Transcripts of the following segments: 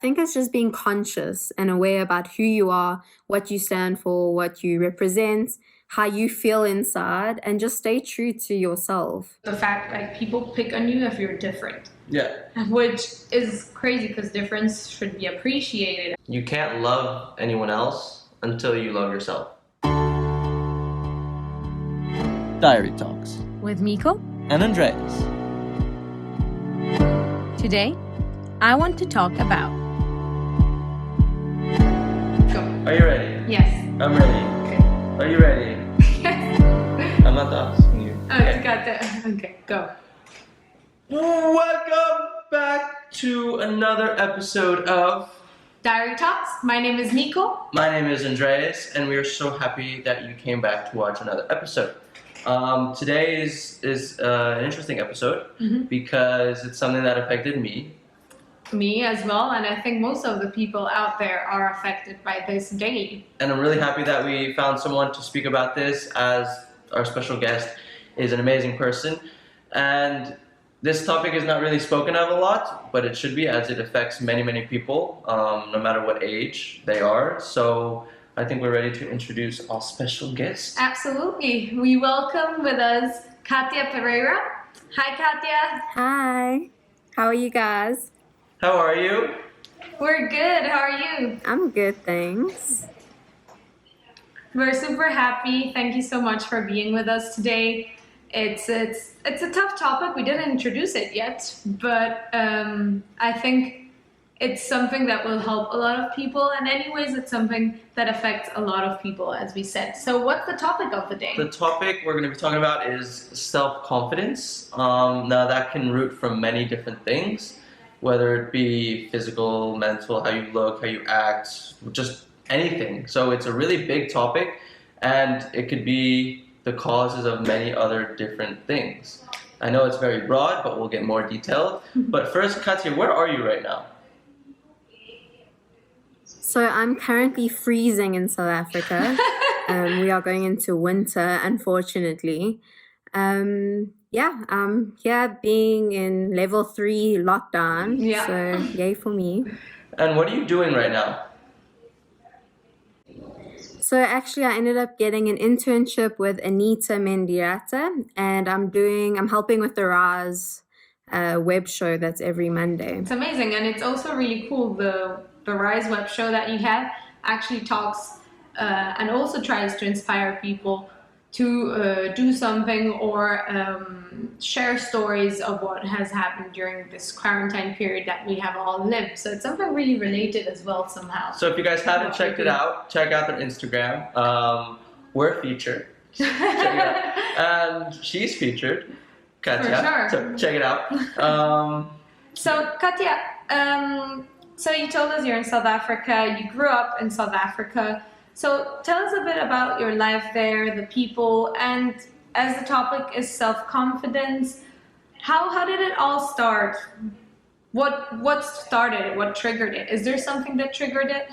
think it's just being conscious and aware about who you are, what you stand for, what you represent, how you feel inside, and just stay true to yourself. The fact like people pick on you if you're different. Yeah. Which is crazy because difference should be appreciated. You can't love anyone else until you love yourself. Diary Talks with Micol and Andreas. Today, I want to talk about. Go. Are you ready? Yes. I'm ready. Okay. Are you ready? I'm not asking you. Oh, okay. Got that. Okay, go. Welcome back to another episode of Diary Talks. My name is Micol. My name is Andreas, and we are so happy that you came back to watch another episode. Today is an interesting episode because it's something that affected me. Me as well, and I think most of the people out there are affected by this daily. And I'm really happy that we found someone to speak about this, as our special guest is an amazing person. And this topic is not really spoken of a lot, but it should be, as it affects many, many people, no matter what age they are. So I think we're ready to introduce our special guest. Absolutely. We welcome with us Katia Pereira. Hi, Katia. Hi. How are you guys? How are you? We're good. How are you? I'm good, thanks. We're super happy. Thank you so much for being with us today. It's a tough topic. We didn't introduce it yet, but I think it's something that will help a lot of people. And anyways, it's something that affects a lot of people, as we said. So what's the topic of the day? The topic we're going to be talking about is self-confidence. Now that can root from many different things, whether it be physical, mental, how you look, how you act, just anything. So it's a really big topic, and it could be the causes of many other different things. I know it's very broad, but we'll get more detailed. But first, Katia, where are you right now? So I'm currently freezing in South Africa. We are going into winter, unfortunately. I'm here being in level 3 lockdown. Yeah. So yay for me. And what are you doing right now? So actually I ended up getting an internship with Anita Mendiata, and I'm helping with the Rise web show that's every Monday. It's amazing, and it's also really cool. The Rise web show that you have actually talks and also tries to inspire people to do something or share stories of what has happened during this quarantine period that we have all lived. So it's something really related as well somehow. So if you guys haven't checked it out, check out their Instagram. We're featured. Check it out. And she's featured, Katia. For sure. So check it out. So Katia, so you told us you're in South Africa. You grew up in South Africa. So tell us a bit about your life there, the people, and as the topic is self-confidence, how did it all start? What started it? What triggered it? Is there something that triggered it?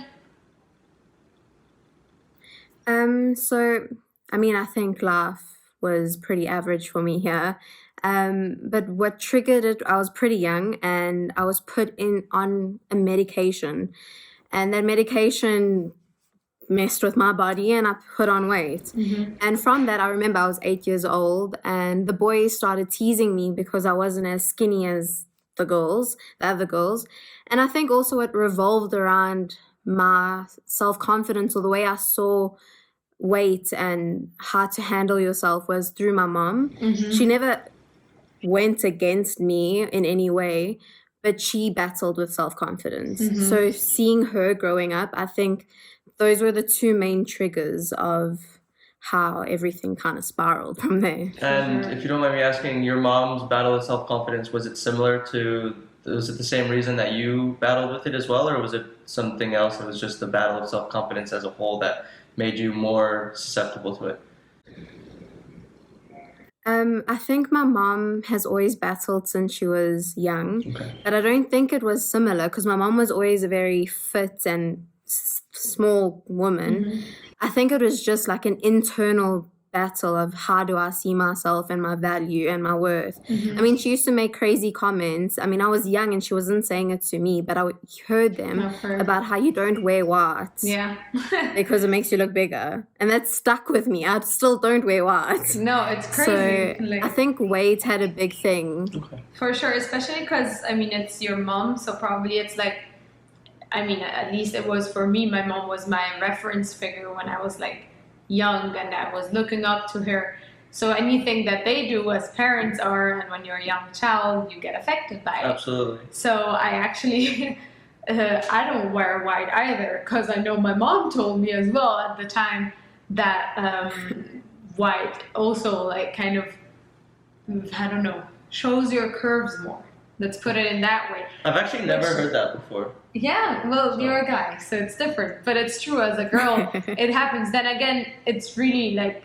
I think life was pretty average for me here. But what triggered it, I was pretty young and I was put on a medication, and that medication messed with my body and I put on weight. And from that, I remember I was 8 years old and the boys started teasing me because I wasn't as skinny as the other girls. And I think also it revolved around my self-confidence, or the way I saw weight and how to handle yourself was through my mom. She never went against me in any way, but she battled with self-confidence. So seeing her growing up, I think those were the two main triggers of how everything kind of spiraled from there. And if you don't mind me asking, your mom's battle with self-confidence, was it the same reason that you battled with it as well, or was it something else that was just the battle of self-confidence as a whole that made you more susceptible to it? I think my mom has always battled since she was young, but I don't think it was similar because my mom was always a very fit and small woman. I think it was just like an internal battle of how do I see myself and my value and my worth. Mm-hmm. I mean, she used to make crazy comments. I mean, I was young and she wasn't saying it to me, but I heard them I've heard. about how you don't wear white Yeah. because it makes you look bigger. And that stuck with me. I still don't wear white. No, it's So crazy. Like, I think weight had a big thing. Okay. for sure, especially because, I mean, it's your mom, so probably it's like, I mean, at least it was for me. My mom was my reference figure when I was like young, and I was looking up to her. So anything that they do as parents are, and when you're a young child, you get affected by it. Absolutely. So I actually, I don't wear white either, because I know my mom told me as well at the time that white also like kind of, I don't know, shows your curves more. Let's put it in that way. I've actually never heard that before. Yeah, well, So- you're a guy, so it's different. But it's true, as a girl, it happens. Then again, it's really like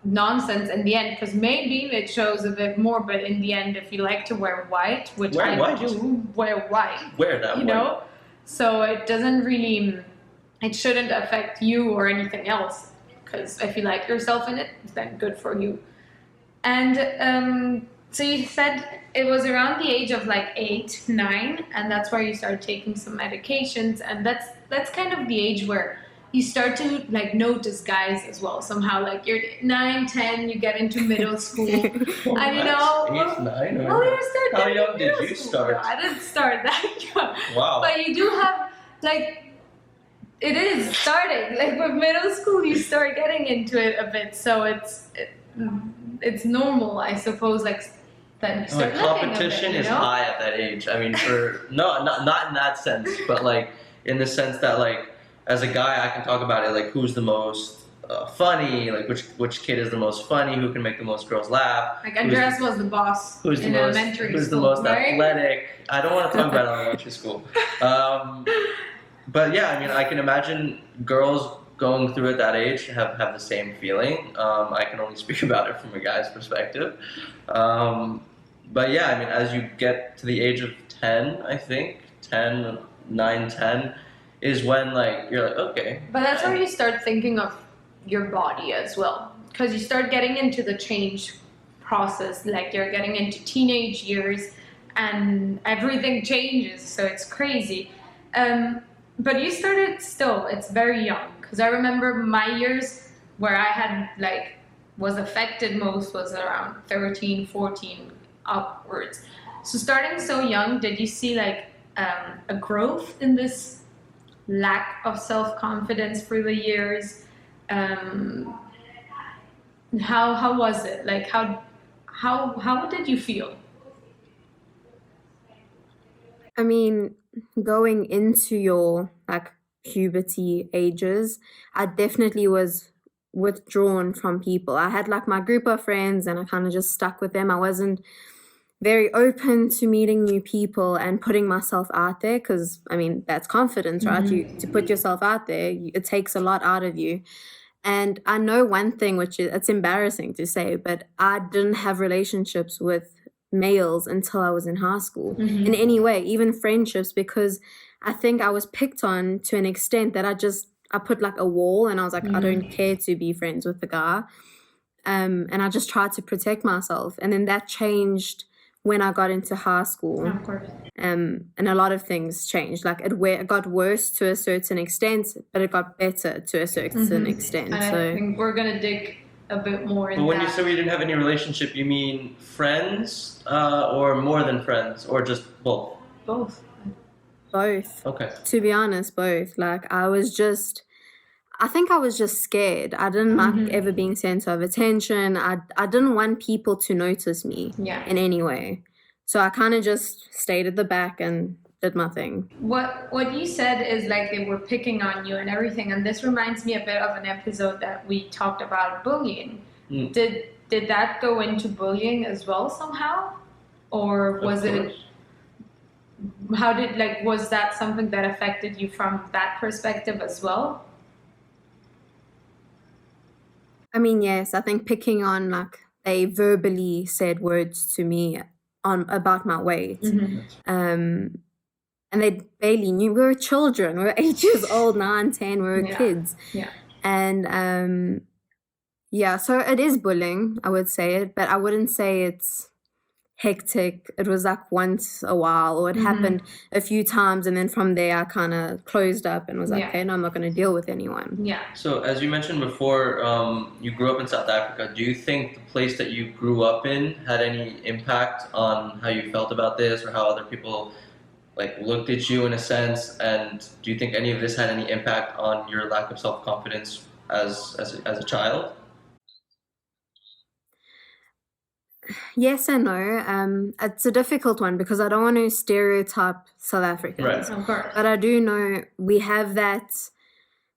nonsense in the end, because maybe it shows a bit more, but in the end, if you like to wear white, which Wear I white. do, wear white, Wear that you way. know? So it doesn't really, it shouldn't affect you or anything else, because if you like yourself in it, then good for you. And so you said it was around the age of like 8, 9, and that's where you started taking some medications, and that's kind of the age where you start to like notice guys as well somehow. Like you're 9, 10, you get into middle school, and you know, What? 8, 9? well, you start. How getting young into did middle you school. start? No, I didn't start that young. Wow. But you do have like, it is starting like with middle school. You start getting into it a bit, so it's normal, I suppose. Like that you The start looking a bit, competition you is know? high at that age. I mean, for not in that sense, but like in the sense that like as a guy, I can talk about it like who's the most funny, like which kid is the most funny, who can make the most girls laugh, Like Andreas was the boss who's the in most elementary who's school, the most right? athletic. I don't want to talk about elementary school, but yeah, I mean, I can imagine girls going through at that age have the same feeling. I can only speak about it from a guy's perspective. But yeah, I mean, as you get to the age of 10, I think 10, 9, 10 is when like you're like, okay. But that's where you start thinking of your body as well, because you start getting into the change process. Like you're getting into teenage years, and everything changes, so it's crazy. But you started still, it's very young, because I remember my years where I had like was affected most was around 13, 14 upwards. So starting so young, did you see like a growth in this lack of self-confidence through the years? How was it? Like how did you feel? I mean, going into your like puberty ages, I definitely was withdrawn from people. I had like my group of friends and I kind of just stuck with them. I wasn't very open to meeting new people and putting myself out there, because I mean that's confidence, right? You to put yourself out there, it takes a lot out of you. And I know one thing, which is it's embarrassing to say, but I didn't have relationships with males until I was in high school in any way, even friendships, because I think I was picked on to an extent that I put like a wall, and I was like, I don't care to be friends with the guy. And I just tried to protect myself. And then that changed when I got into high school. Of course. And a lot of things changed. Like it got worse to a certain extent, but it got better to a certain extent. And So I think we're gonna dig a bit more in But when you that. say you didn't have any relationship, you mean friends or more than friends, or just both? Both. both. Okay. To be honest, both. Like I think I was just scared. I didn't like ever being center of attention. I didn't want people to notice me Yeah. in any way. So I kind of just stayed at the back and did my thing. What you said is like they were picking on you and everything, and this reminds me a bit of an episode that we talked about bullying. Mm. Did that go into bullying as well somehow, or was Of it? course. How did was that something that affected you from that perspective as well? I mean, yes, I think picking on, like, they verbally said words to me about my weight. And they barely knew. We were children. We were 8 years old, 9, 10. We were Yeah. kids. Yeah. And Yeah, so it is bullying, I would say it, but I wouldn't say it's hectic. It was like once a while, or it happened a few times, and then from there I kind of closed up and was like, Yeah. okay, no, I'm not going to deal with anyone. Yeah. So, as you mentioned before, you grew up in South Africa. Do you think the place that you grew up in had any impact on how you felt about this, or how other people like looked at you in a sense? And do you think any of this had any impact on your lack of self-confidence as a child? Yes and no. It's a difficult one because I don't want to stereotype South Africans, Of course. but I do know we have that.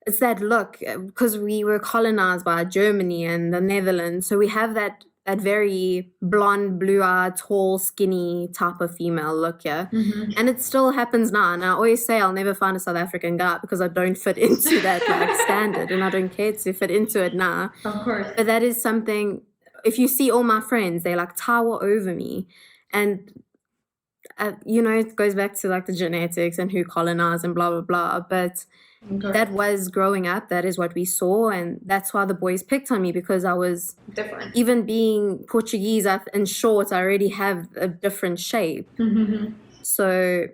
It's that look because we were colonized by Germany and the Netherlands, so we have that very blonde, blue-eyed, tall, skinny type of female look here, and it still happens now. And I always say I'll never find a South African guy because I don't fit into that like standard, and I don't care to fit into it now. Of course. But that is something. If you see all my friends, they like tower over me, and it goes back to like the genetics and who colonized and blah blah blah. But that was growing up. That is what we saw, and that's why the boys picked on me because I was different. Even being Portuguese in short, I already have a different shape. So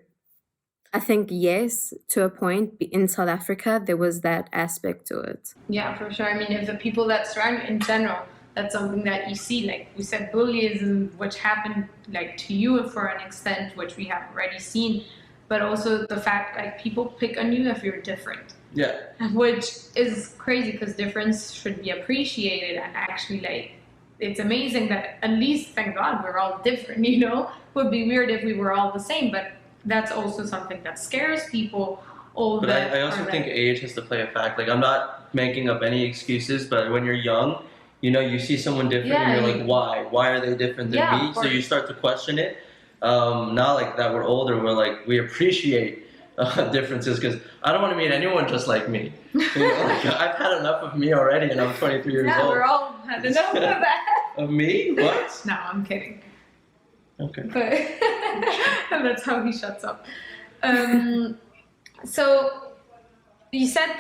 I think yes, to a point in South Africa, there was that aspect to it. Yeah, for sure. I mean, if the people that surround you in general, that's something that you see. Like we said, bullyism, which happened like to you for an extent, which we have already seen, but also the fact like people pick on you if you're different. Yeah. Which is crazy because difference should be appreciated, and actually like it's amazing that at least, thank God, we're all different, Would be weird if we were all the same, but that's also something that scares people. But I also think age has to play a fact. Like I'm not making up any excuses, but when you're young, you see someone different and you're like, why? Why are they different than me? So you start to question it. Now like that we're older, we appreciate differences because I don't want to meet anyone just like me. I've had enough of me already, and I'm 23 years old. Yeah, we're all had enough of that. Of me? What? No, I'm kidding. Okay. But that's how he shuts up. So you said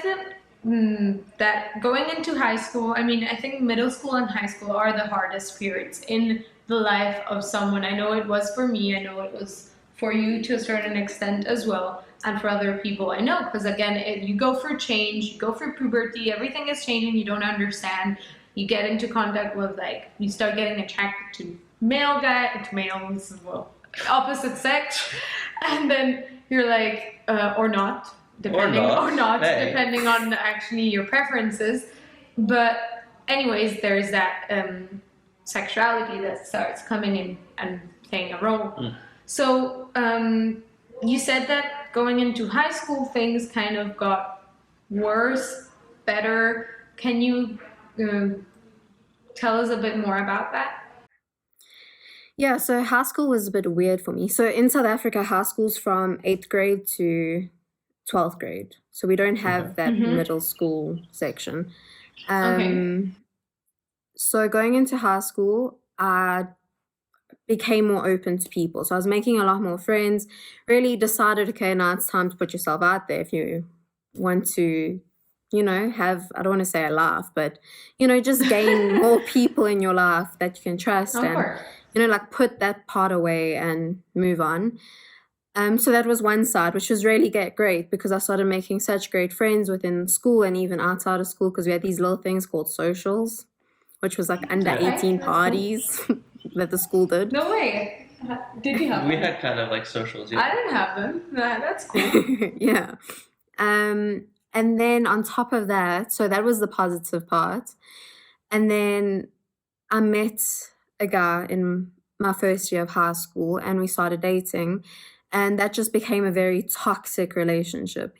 that going into high school, I mean, I think middle school and high school are the hardest periods in the life of someone. I know it was for me. I know it was for you to a certain extent as well. And for other people, I know, because again, you go for change, you go for puberty, everything is changing, you don't understand. You get into contact with you start getting attracted to males, well, opposite sex, and then you're like, or not, depending on actually your preferences. But anyways, there's that sexuality that starts coming in and playing a role. So you said that going into high school, things kind of got worse, better. Can you tell us a bit more about that? Yeah, so high school was a bit weird for me. So in South Africa, high school's from 8th grade to 12th grade. So we don't have that middle school section. So going into high school, I became more open to people. So I was making a lot more friends, really decided, okay, now it's time to put yourself out there if you want to, have, I don't want to say a laugh, but, just gain more people in your life that you can trust and, put that part away and move on. So that was one side, which was really great because I started making such great friends within school and even outside of school because we had these little things called socials, which was like under 18 parties that the school did. No way. Did you have them? We had kind of like socials. Yeah. I didn't have them. That's cool. Yeah. And then on top of that, so that was the positive part. And then I met a guy in my first year of high school and we started dating. And that just became a very toxic relationship.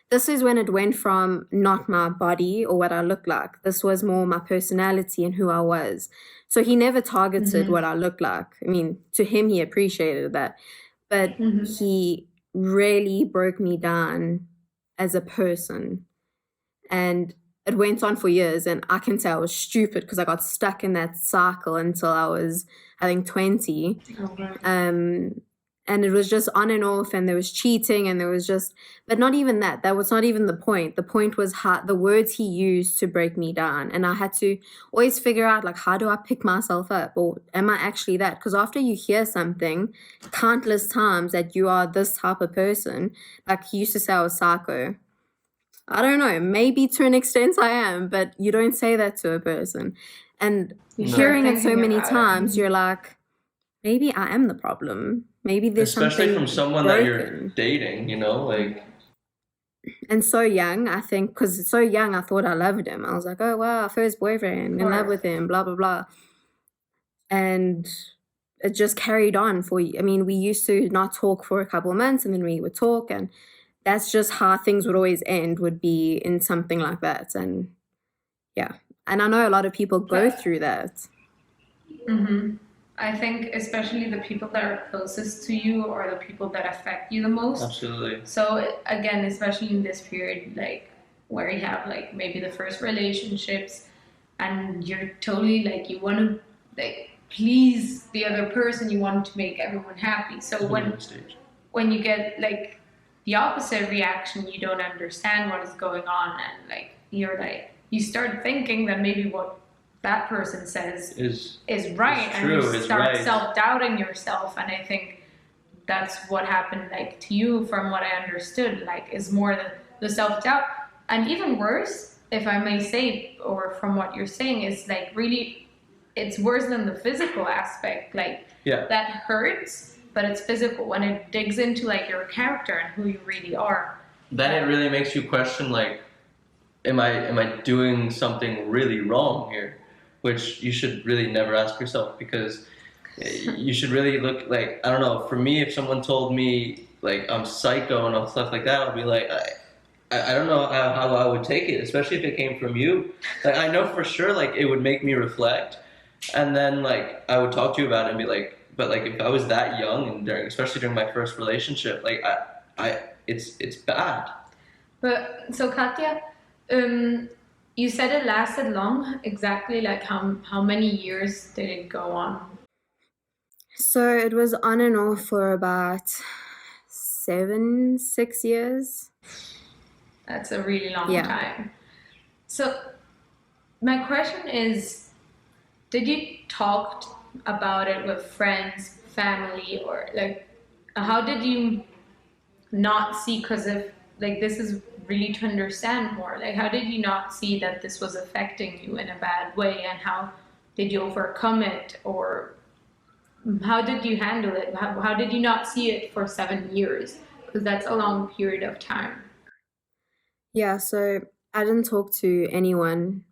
This is when it went from not my body or what I looked like. This was more my personality and who I was. So he never targeted what I looked like. I mean, to him, he appreciated that. But he really broke me down as a person. And it went on for years. And I can say I was stupid because I got stuck in that cycle until I was, I think, 20. and it was just on and off, and there was cheating, and there was just, but not even that. That was not even the point. The point was how the words he used to break me down. And I had to always figure out, like, how do I pick myself up? Or am I actually that? Because after you hear something countless times that you are this type of person, like he used to say I was psycho. I don't know, maybe to an extent I am, but you don't say that to a person. And You No. start hearing it so thinking many about it. times, you're like, maybe I am the problem. Maybe there's Especially something from someone that you're broken. dating, you know, like And so young, I think, because so young, I thought I loved him. I was like, oh, wow, first boyfriend, in love with him, blah, blah, blah. And it just carried on I mean, we used to not talk for a couple of months, and then we would talk, and that's just how things would always end, would be in something like that. And yeah, and I know a lot of people go through that. I think especially the people that are closest to you or the people that affect you the most. absolutely. So again, especially in this period, like where you have like maybe the first relationships, and you're totally like you want to like please the other person, you want to make everyone happy. So when you get like the opposite reaction, you don't understand what is going on, and like you start thinking that maybe what that person says is right, is and true, you is start right. self-doubting yourself. And I think that's what happened like to you, from what I understood, like is more the self-doubt. And even worse, if I may say, or from what you're saying, is like really it's worse than the physical aspect. Like Yeah. that hurts, but it's physical when it digs into like your character and who you really are. Then it really makes you question, like, am I doing something really wrong here? Which you should really never ask yourself, because you should really look, like, I don't know, for me, if someone told me like I'm psycho and all stuff like that, I'd be like, I don't know how I would take it, especially if it came from you. Like, I know for sure, like, it would make me reflect, and then like I would talk to you about it and be like, but like if I was that young and especially during my first relationship, like it's bad. But so Katya, you said it lasted long. Exactly, like how many years did it go on? So it was on and off for about 6 years. That's a really long Yeah. time. So my question is, did you talk about it with friends, family, or like how did you not see, because if like this is really to understand more, like how did you not see that this was affecting you in a bad way, and how did you overcome it, or how did you handle it? How did you not see it for 7 years? Because that's a long period of time. Yeah, so I didn't talk to anyone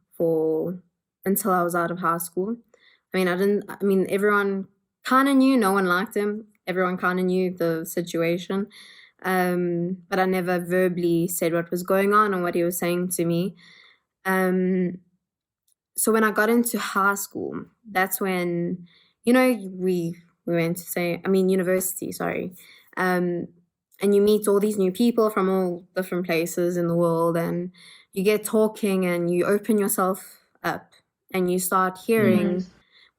until I was out of high school. I mean, everyone kind of knew, no one liked him. Everyone kind of knew the situation. But I never verbally said what was going on or what he was saying to me. So when I got into high school, that's when, we went to university, sorry. And you meet all these new people from all different places in the world, and you get talking and you open yourself up and you start hearing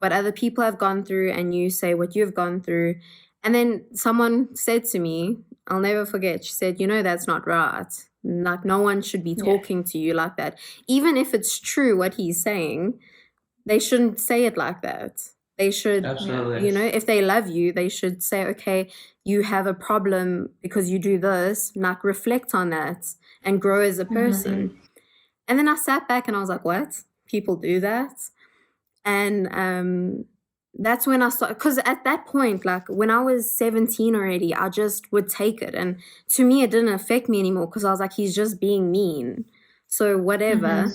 what other people have gone through, and you say what you've gone through. And then someone said to me, I'll never forget, she said, that's not right. Like, no one should be talking to you like that. Even if it's true what he's saying, they shouldn't say it like that. They should, Absolutely. if they love you, they should say, okay, you have a problem because you do this, like reflect on that and grow as a person. And then I sat back and I was like, what? People do that? And that's when I started, because at that point, like when I was 17 already, I just would take it. And to me, it didn't affect me anymore, because I was like, he's just being mean. So whatever.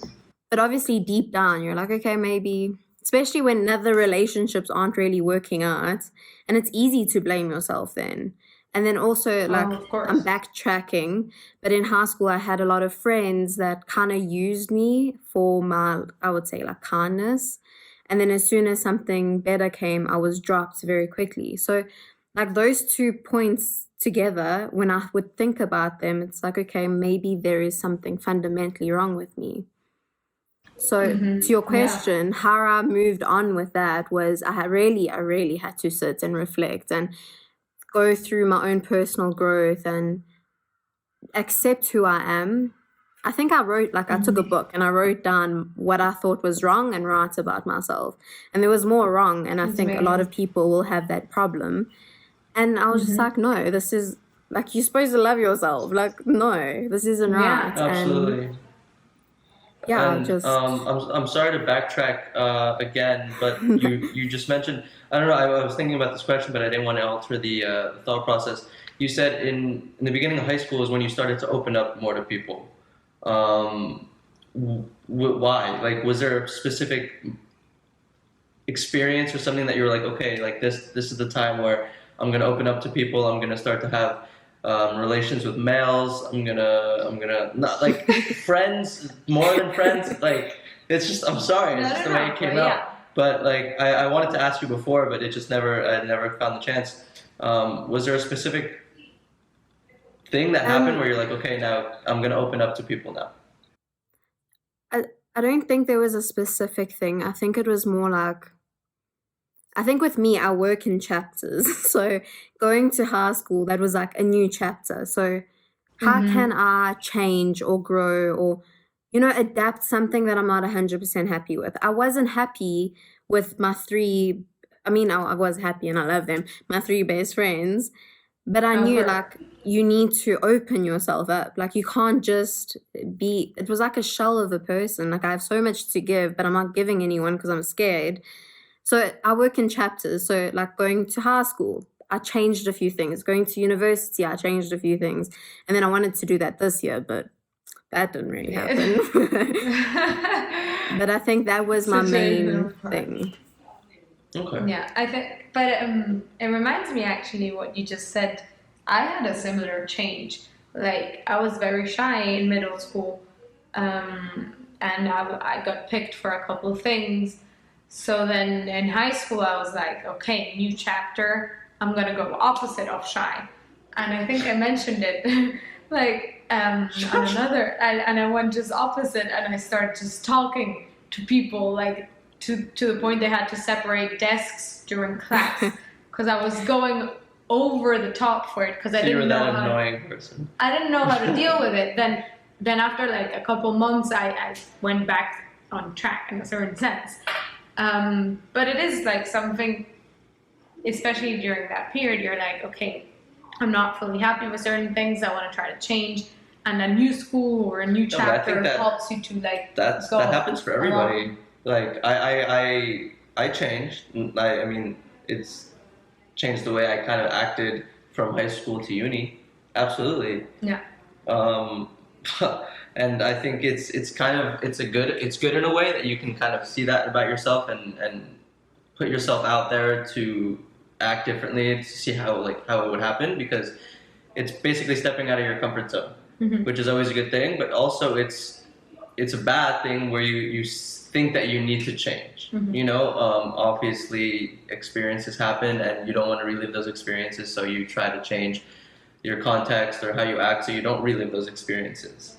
But obviously deep down, you're like, okay, maybe, especially when other relationships aren't really working out. And it's easy to blame yourself then. And then also, like, of course. I'm backtracking, but in high school, I had a lot of friends that kind of used me for my, I would say, like, kindness. And then as soon as something better came, I was dropped very quickly. So, like, those 2 points together, when I would think about them, it's like, okay, maybe there is something fundamentally wrong with me. So to your question, how I moved on with that was I really had to sit and reflect. And go through my own personal growth and accept who I am. I think I took a book and I wrote down what I thought was wrong and right about myself. And there was more wrong. And I think a lot of people will have that problem. And I was just like, no, this is, like, you're supposed to love yourself. Like, no, this isn't right. Absolutely. And yeah, And I'm sorry to backtrack again, but you just mentioned, I don't know, I was thinking about this question, but I didn't want to alter the thought process. You said in the beginning of high school is when you started to open up more to people. Why? Like, was there a specific experience or something that you were like, okay, like this is the time where I'm gonna open up to people. I'm gonna start to have relations with males. I'm gonna not like friends more than friends. Like, it's just, I'm sorry, it's just the way it came out. But like, I wanted to ask you before, but it just I never found the chance. Was there a specific thing that happened where you're like, okay, now I'm gonna open up to people now? I don't think there was a specific thing. I think it was more like, I think with me, I work in chapters. So going to high school, that was like a new chapter. So how can I change or grow or, adapt something that I'm not 100% happy with? I wasn't happy with my I was happy and I love them, my 3 best friends. But I knew, like, you need to open yourself up. Like, you can't just it was like a shell of a person. Like, I have so much to give, but I'm not giving anyone because I'm scared. So I work in chapters. So, like, going to high school, I changed a few things. Going to university, I changed a few things. And then I wanted to do that this year, but that didn't really happen. But I think that was my main thing. Okay. Yeah, I think, but it reminds me actually what you just said. I had a similar change. Like, I was very shy in middle school, and I got picked for a couple of things. So then in high school, I was like, okay, new chapter. I'm gonna go opposite of shy, and I think I mentioned it, like on another, and I went just opposite, and I started just talking to people like. To the point they had to separate desks during class because I was going over the top for it because I didn't know that annoying person. I didn't know how to deal with it. Then after like a couple months, I went back on track in a certain sense. But it is like something, especially during that period, you're like, okay, I'm not fully happy with certain things. I want to try to change. And a new school or a new chapter helps you to like that happens for everybody. Like, I changed. I mean, it's changed the way I kind of acted from high school to uni. Absolutely. Yeah. And I think it's good in a way that you can kind of see that about yourself and put yourself out there to act differently to see how it would happen, because it's basically stepping out of your comfort zone, which is always a good thing, but also it's a bad thing where you think that you need to change. Obviously experiences happen and you don't want to relive those experiences, so you try to change your context or how you act so you don't relive those experiences.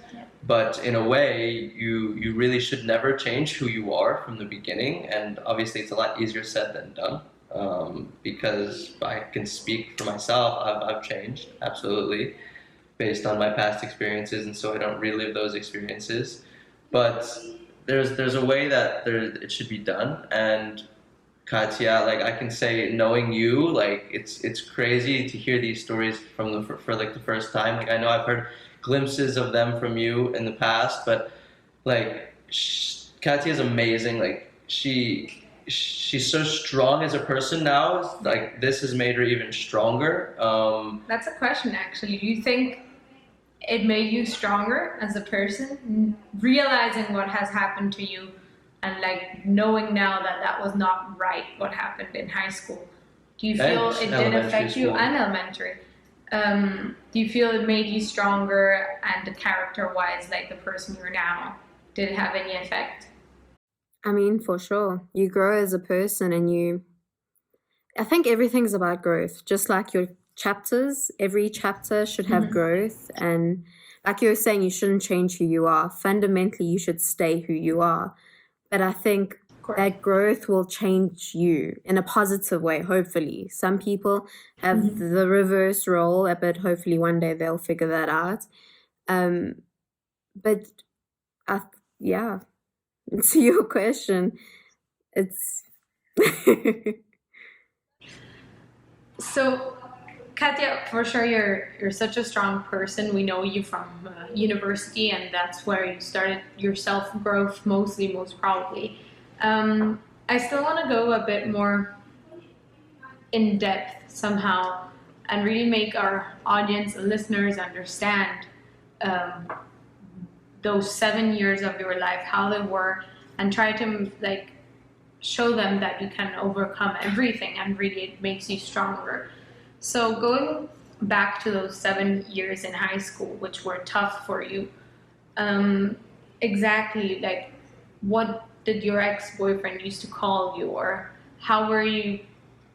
But in a way, you really should never change who you are from the beginning, and obviously it's a lot easier said than done, because I can speak for myself. I've changed, absolutely, based on my past experiences, and so I don't relive those experiences. But there's a way that it should be done. And Katia, like, I can say, knowing you, like, it's crazy to hear these stories for like the first time. Like, I know I've heard glimpses of them from you in the past, but like, Katia is amazing. Like, she's so strong as a person now. Like, this has made her even stronger. That's a question, actually. Do you think it made you stronger as a person, realizing what has happened to you and like knowing now that that was not right, what happened in high school? Do you feel it did affect you, and elementary? Do you feel it made you stronger, and character-wise, like the person you're now, did it have any effect? I mean, for sure. You grow as a person, and I think everything's about growth. Just like your chapters, every chapter should have growth. And like you were saying, you shouldn't change who you are. Fundamentally, you should stay who you are. But I think course. that growth will change you in a positive way, hopefully. Some people have the reverse role, but hopefully one day they'll figure that out. But yeah, to your question, it's So, Katia, for sure, you're such a strong person. We know you from university, and that's where you started your self growth, most probably. I still want to go a bit more in depth somehow, and really make our audience and listeners understand um, those 7 years of your life, how they were, and try to like show them that you can overcome everything, and really it makes you stronger. So going back to those 7 years in high school, which were tough for you, exactly like what did your ex-boyfriend used to call you, or how were you?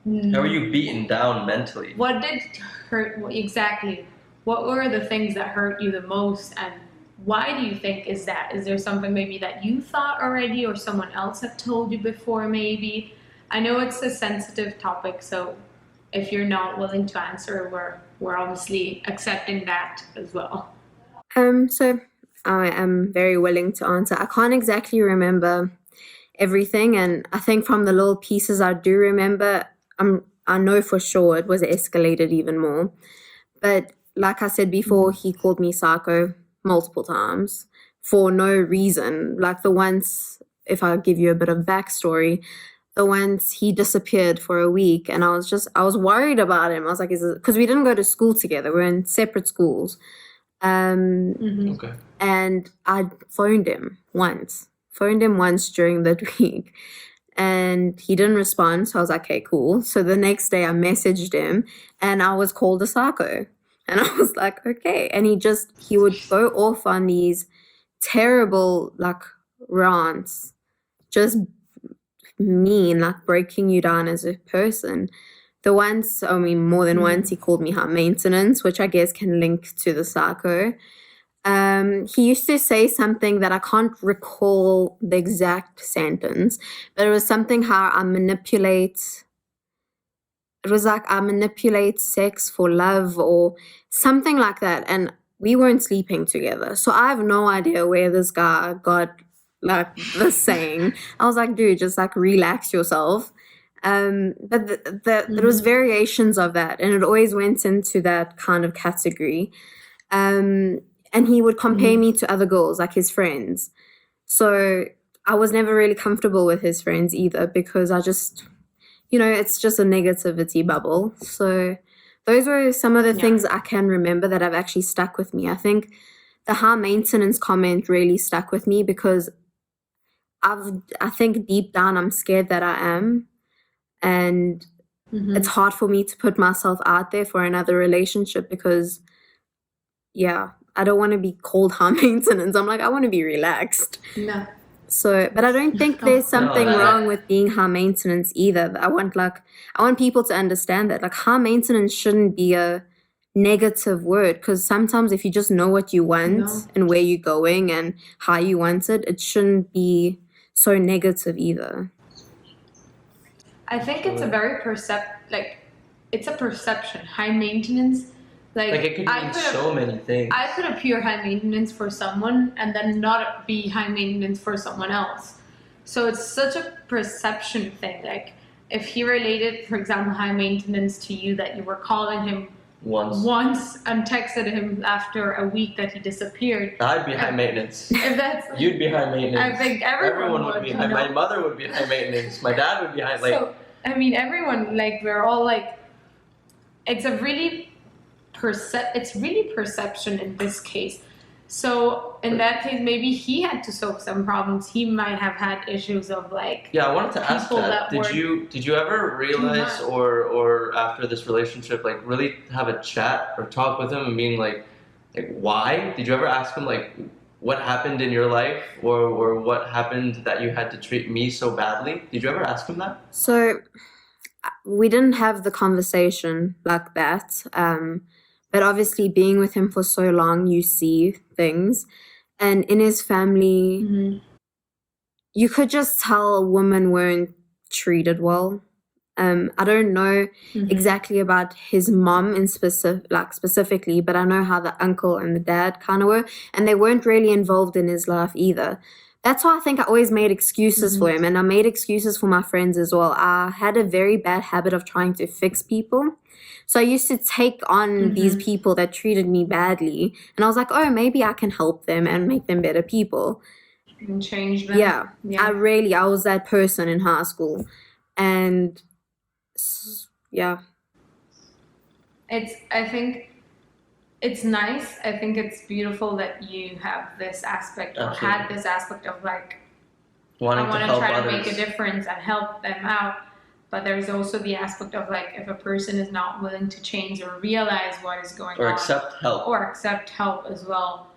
How were you beaten down mentally? What did hurt exactly? What were the things that hurt you the most, and why do you think is that? Is there something maybe that you thought already, or someone else had told you before maybe? I know it's a sensitive topic, so if you're not willing to answer, we're obviously accepting that as well. So I am very willing to answer. I can't exactly remember everything, and I think from the little pieces I do remember, I know for sure it was escalated even more. But like I said before, he called me psycho multiple times for no reason. Like the once, if I give you a bit of backstory, the once he disappeared for a week, and I was worried about him. I was like, because we didn't go to school together. We're in separate schools. Okay. And I phoned him once during that week, and he didn't respond. So I was like, okay, cool. So the next day I messaged him, and I was called a psycho. And I was like, okay. And he would go off on these terrible, like, rants, just mean, like breaking you down as a person. More than once, he called me high maintenance, which I guess can link to the psycho. He used to say something that I can't recall the exact sentence, but it was something how it was like I manipulate sex for love or something like that. And we weren't sleeping together. So I have no idea where this guy got like the saying. I was like, dude, just like relax yourself. But there was variations of that, and it always went into that kind of category. And he would compare me to other girls, like his friends. So I was never really comfortable with his friends either, because I just, it's just a negativity bubble. So those were some of the things I can remember that have actually stuck with me. I think the high maintenance comment really stuck with me because I think deep down I'm scared that I am. And it's hard for me to put myself out there for another relationship because, I don't want to be called high maintenance. I'm like, I want to be relaxed. No. So, but I don't think there's something wrong with being high maintenance either. I want people to understand that like high maintenance shouldn't be a negative word, because sometimes if you just know what you want and where you're going and how you want it, it shouldn't be so negative either. I think it's a very it's a perception. High maintenance, like it could mean so many things. I could appear high maintenance for someone and then not be high maintenance for someone else. So it's such a perception thing. Like if he related, for example, high maintenance to you, that you were calling him once and texted him after a week that he disappeared, I'd be high maintenance. If that's You'd be high maintenance. I think everyone would be high. My mother would be high maintenance. My dad would be high. So I mean, everyone, like, we're all like, it's a really it's really perception in this case. So in that case, maybe he had to solve some problems. He might have had issues of like. Yeah, I wanted to ask that. Did you ever realize or after this relationship, like really have a chat or talk with him and being like why? Did you ever ask him like what happened in your life or what happened that you had to treat me so badly? Did you ever ask him that? So we didn't have the conversation like that. But obviously being with him for so long, you see things. And in his family, you could just tell women weren't treated well. I don't know exactly about his mom in specifically, but I know how the uncle and the dad kind of were, and they weren't really involved in his life either. That's why I think I always made excuses for him, and I made excuses for my friends as well. I had a very bad habit of trying to fix people. So I used to take on these people that treated me badly, and I was like, oh, maybe I can help them and make them better people. And change them. Yeah, I was that person in high school. And yeah. I think it's nice. I think it's beautiful that you have this aspect or had this aspect of like, wanting I want to to help try others. to make a difference and help them out. But there's also the aspect of like, if a person is not willing to change or realize what is going on, or accept help as well,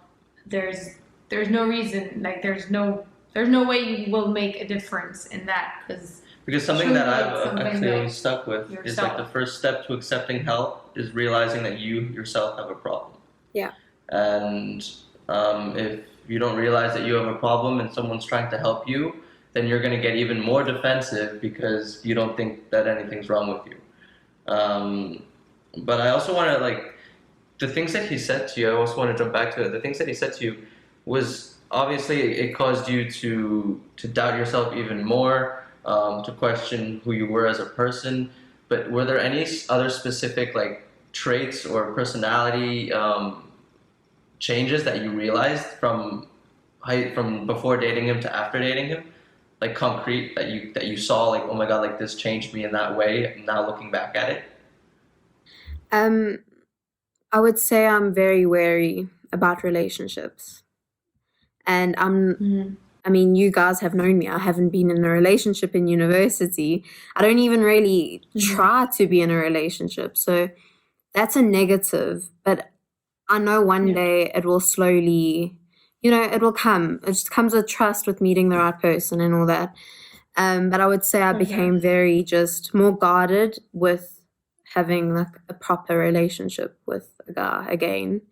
there's no reason, like there's no way you will make a difference in that, because something truly that I've it's something actually that always stuck with is like yourself. the first step to accepting help is realizing that you yourself have a problem. Yeah. And if you don't realize that you have a problem and someone's trying to help you, then you're going to get even more defensive because you don't think that anything's wrong with you. But I also want to like the things that he said to you. I also want to jump back to it. The things that he said to you was obviously it caused you to doubt yourself even more, to question who you were as a person. But were there any other specific like traits or personality changes that you realized from before dating him to after dating him, like concrete that you saw, like, oh my god, like this changed me in that way? Now looking back at it, I would say I'm very wary about relationships, and I mean, you guys have known me. I haven't been in a relationship in university. I don't even really try to be in a relationship, so that's a negative. But I know one day it will slowly, it will come. It just comes with trust, with meeting the right person and all that. But I would say I became very just more guarded with having like a proper relationship with a guy again.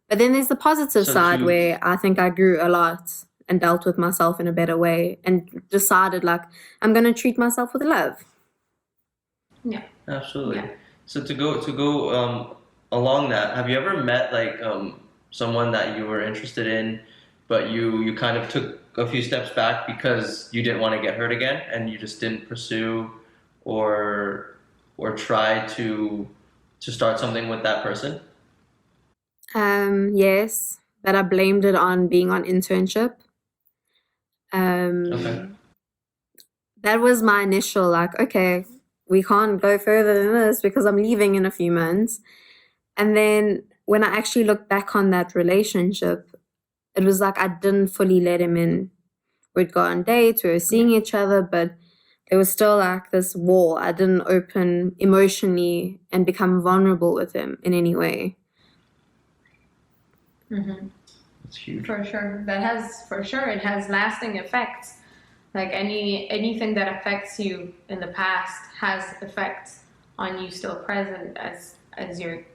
But then there's the positive So side you- where I think I grew a lot and dealt with myself in a better way and decided like I'm going to treat myself with love. absolutely. Yeah. So to go along that, have you ever met like someone that you were interested in, but you kind of took a few steps back because you didn't want to get hurt again, and you just didn't pursue or try to start something with that person? Yes, but I blamed it on being on internship. Okay. That was my initial like, okay, we can't go further than this because I'm leaving in a few months. And then when I actually looked back on that relationship, it was like I didn't fully let him in. We'd go on dates, we were seeing each other, but there was still like this wall. I didn't open emotionally and become vulnerable with him in any way. It's huge. For sure. It has lasting effects. Like anything that affects you in the past has effects on you still present, as you're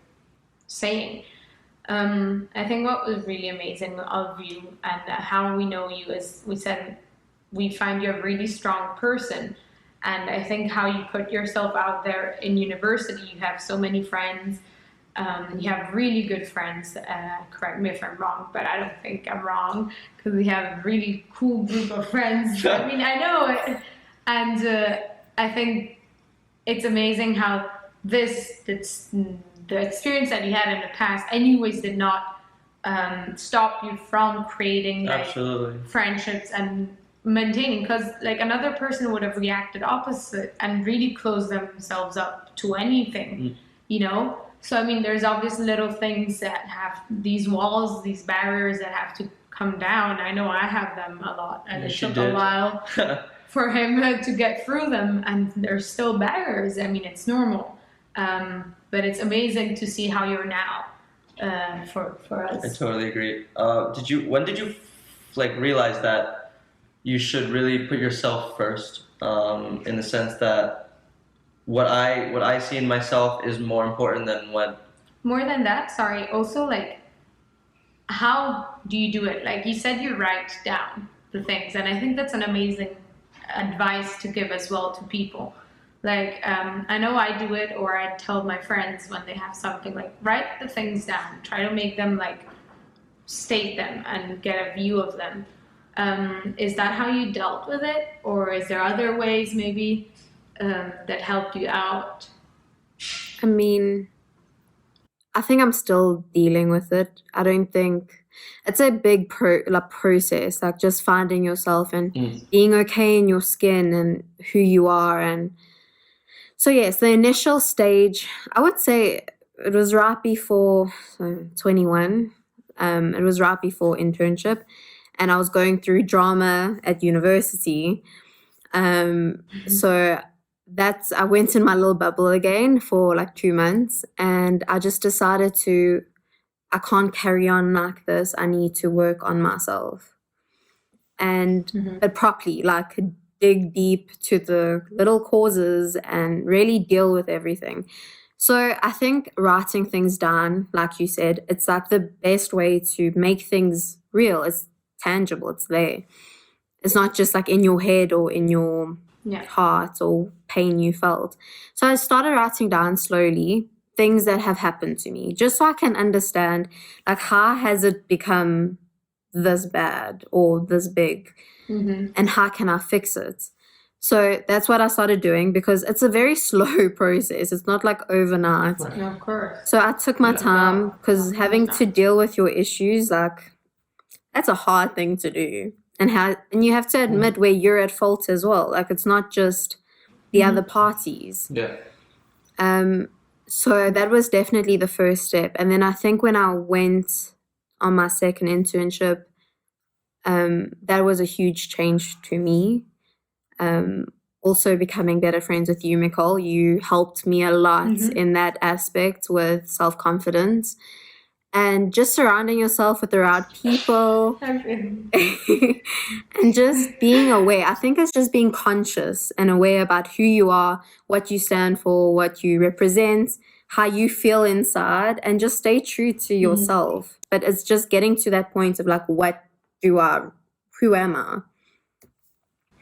saying. I think what was really amazing of you and how we know you is we said we find you a really strong person. And I think how you put yourself out there in university, you have so many friends. You have really good friends. Correct me if I'm wrong, but I don't think I'm wrong because we have a really cool group of friends. I mean, I know it. And I think it's amazing how the experience that you had in the past anyways did not stop you from creating like Absolutely. friendships and maintaining, because like another person would have reacted opposite and really closed themselves up to anything, So I mean, there's obviously little things that have these walls, these barriers that have to come down. I know I have them a lot, and it took a while for him to get through them, and there's still barriers. I mean, it's normal, but it's amazing to see how you're now for us. I totally agree. When did you like realize that you should really put yourself first, in the sense that what I see in myself is more important than what. More than that, sorry. Also, like, how do you do it? Like you said, you write down. the things. And I think that's an amazing advice to give as well to people. Like, I know I do it, or I tell my friends when they have something, like, write the things down, try to make them, like, state them and get a view of them. Is that how you dealt with it, or is there other ways maybe that helped you out? I mean, I think I'm still dealing with it. I don't think it's a big process, like just finding yourself and being okay in your skin and who you are. And so yes, the initial stage, I would say it was right before 21. It was right before internship, and I was going through drama at university. So I went in my little bubble again for like 2 months, and I just decided I can't carry on like this. I need to work on myself, but properly, like dig deep to the little causes and really deal with everything. So I think writing things down, like you said, it's like the best way to make things real. It's tangible. It's there. It's not just like in your head or in your heart or pain you felt. So I started writing down slowly things that have happened to me, just so I can understand, like, how has it become this bad or this big, and how can I fix it? So that's what I started doing, because it's a very slow process. It's not like overnight. Right. No, of course. So I took my time, because having to deal with your issues, like, that's a hard thing to do. And you have to admit where you're at fault as well. Like, it's not just the other parties. Yeah. So that was definitely the first step. And then I think when I went on my second internship, that was a huge change to me. Also becoming better friends with you, Micol. You helped me a lot in that aspect with self-confidence. And just surrounding yourself with the right people and just being aware. I think it's just being conscious and aware about who you are, what you stand for, what you represent, how you feel inside, and just stay true to yourself. But it's just getting to that point of like, who am I?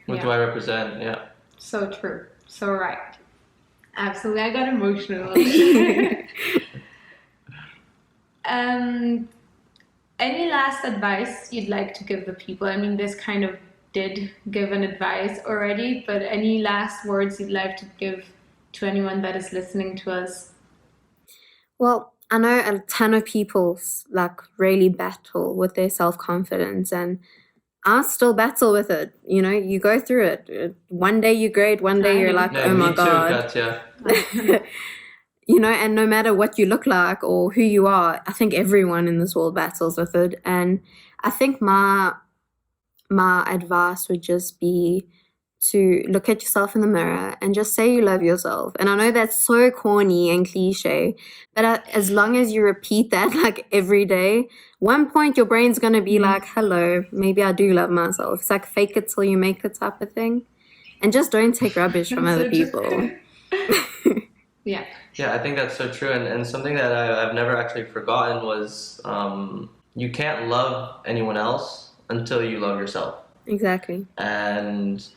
What do I represent? Yeah. So true. So right. Absolutely. I got emotional. Any last advice you'd like to give the people? I mean, this kind of did give an advice already, but any last words you'd like to give to anyone that is listening to us? Well, I know a ton of people like really battle with their self-confidence, and I still battle with it. You know, you go through it. One day you're great, one day you're like, oh my God. Katia. You know, and no matter what you look like or who you are, I think everyone in this world battles with it. And I think my advice would just be to look at yourself in the mirror and just say you love yourself. And I know that's so corny and cliche, but as long as you repeat that like every day, one point your brain's going to be like, hello, maybe I do love myself. It's like fake it till you make it type of thing. And just don't take rubbish from other people. Yeah. Yeah, I think that's so true. And something that I've never actually forgotten was you can't love anyone else until you love yourself. Exactly. And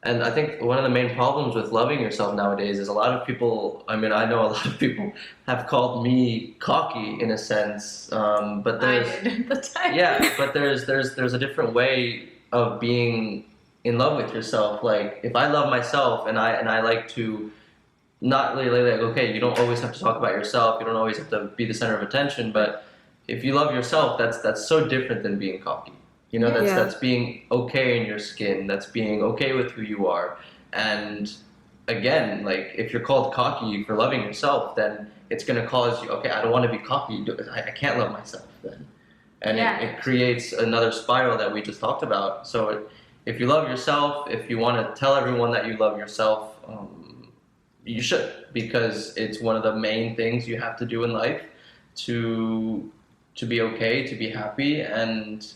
I think one of the main problems with loving yourself nowadays is a lot of people, I mean, I know a lot of people have called me cocky in a sense, but there's, I did at the time. yeah, but there's a different way of being in love with yourself. Like, if I love myself and I like to not really like, okay, you don't always have to talk about yourself, you don't always have to be the center of attention, but if you love yourself, that's so different than being cocky. You know, that's being okay in your skin, that's being okay with who you are. And again, like, if you're called cocky for loving yourself, then it's going to cause you, okay, I don't want to be cocky, I can't love myself then. And it creates another spiral that we just talked about. So if you love yourself, if you want to tell everyone that you love yourself, you should, because it's one of the main things you have to do in life to be okay, to be happy, and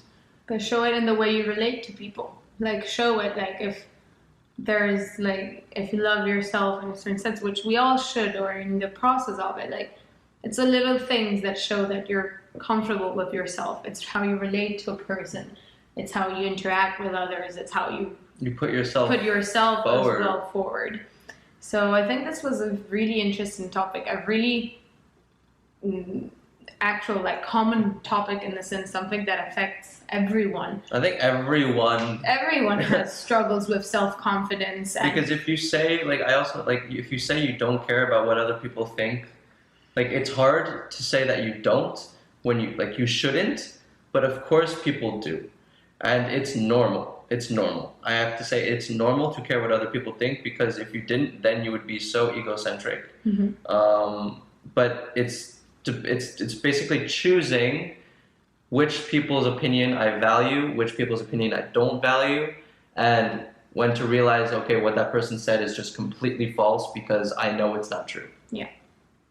but show it in the way you relate to people. Like, show it, like, if there's, like, if you love yourself in a certain sense, which we all should, or in the process of it, like, it's the little things that show that you're comfortable with yourself. It's how you relate to a person. it's how you interact with others, it's how you put yourself forward. As well forward. So I think this was a really interesting topic, a really actual like common topic in the sense, something that affects everyone. I think everyone has struggles with self-confidence. Because if you say, like, I also, like, if you say you don't care about what other people think, like, it's hard to say that you don't when you, like, you shouldn't, but of course people do. And it's normal. It's normal. I have to say it's normal to care what other people think, because if you didn't, then you would be so egocentric. But it's basically choosing which people's opinion I value, which people's opinion I don't value, and when to realize, okay, what that person said is just completely false because I know it's not true. Yeah,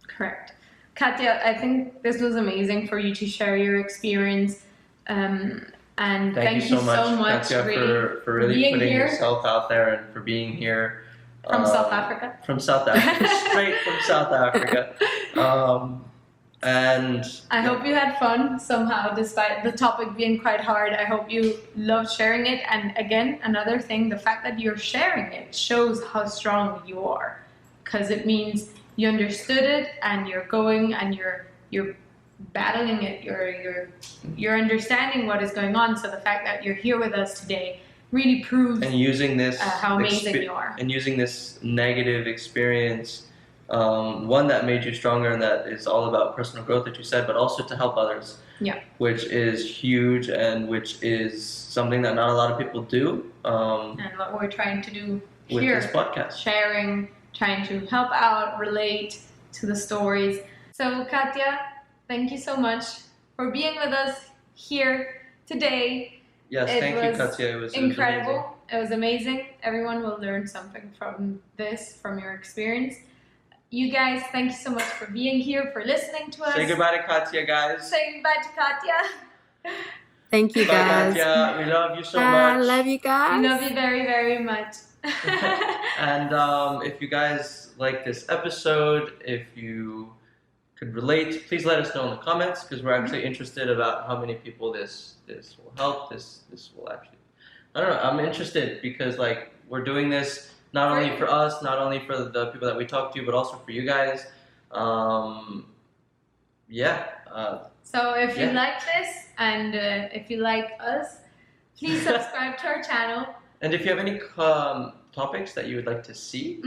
correct. Katia, I think this was amazing for you to share your experience. And thank you so much, Katia, really, for really putting yourself out there and for being here. From South Africa. From South Africa, straight from South Africa. And I hope you had fun somehow, despite the topic being quite hard. I hope you loved sharing it. And again, another thing, the fact that you're sharing it shows how strong you are, because it means you understood it and you're going and you're battling it. You're understanding what is going on. So the fact that you're here with us today really proves using this how amazing you are. And using this negative experience. One that made you stronger, and that is all about personal growth that you said, but also to help others, which is huge and which is something that not a lot of people do. And what we're trying to do with here, this podcast, sharing, trying to help out, relate to the stories. So Katia, thank you so much for being with us here today. Yes, thank you, Katia. It was incredible. It was amazing. Everyone will learn something from this, from your experience. You guys, thank you so much for being here, for listening to us. Say goodbye to Katia, guys. Say goodbye to Katia. Thank you, guys. Bye, Katia. We love you so much. I love you guys. We love you very, very much. And if you guys like this episode, if you could relate, please let us know in the comments, because we're actually interested about how many people this will help. This will actually, I don't know, I'm interested because, like, we're doing this not only for us, not only for the people that we talk to, but also for you guys. So if you like this and if you like us, please subscribe to our channel. And if you have any topics that you would like to see,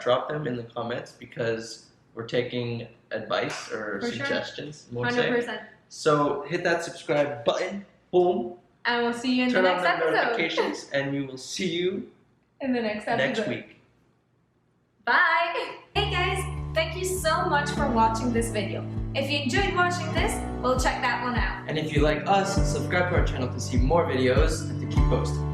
drop them in the comments, because we're taking advice or suggestions. Sure. 100%. So hit that subscribe button, boom. And we'll see you in the next episode. Turn on the notifications, and we will see you in the next episode. Next week. Bye! Hey guys, thank you so much for watching this video. If you enjoyed watching this, we'll check that one out. And if you like us, subscribe to our channel to see more videos and to keep posting.